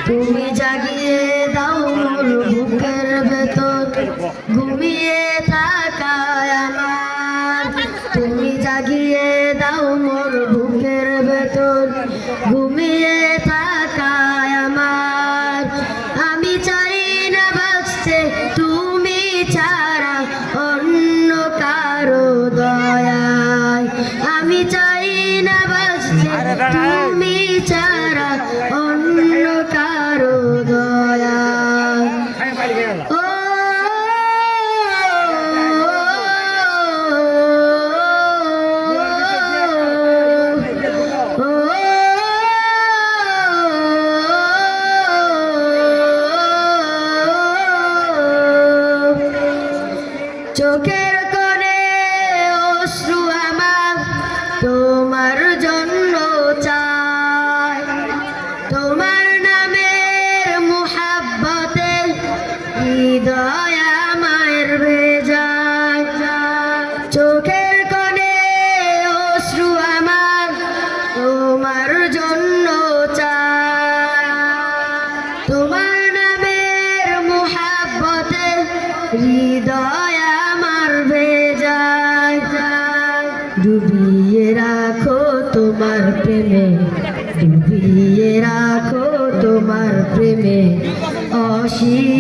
তুমি জাগিয়ে দাও মোর বুকের ভেতর ঘুমিয়ে থাকায় আমার। তুমি জাগিয়ে দাও মোর বুকের ভেতর ঘুমিয়ে থাকায় আমার। আমি চাই না বাঁচতে তুমি ছাড়া অন্য কারো দয়ায়। আমি চাই না বাঁচতে তুমি ছাড়া অন্য কারো দয়ায়। ও চোখের কোণে অশ্রু আমার তোমার জন্য চাই। তোমার নামের মুহাব্বতে হৃদয় আমার ভেজায়। চোখের কোণে অশ্রু আমার তোমার জন্য চাই। তোমার নামের মুহাব্বতে হৃদয় আমার ভেজায়। ডুবিয়ে রাখো তোমার প্রেমে, ডুবিয়ে রাখো তোমার প্রেমে অসীম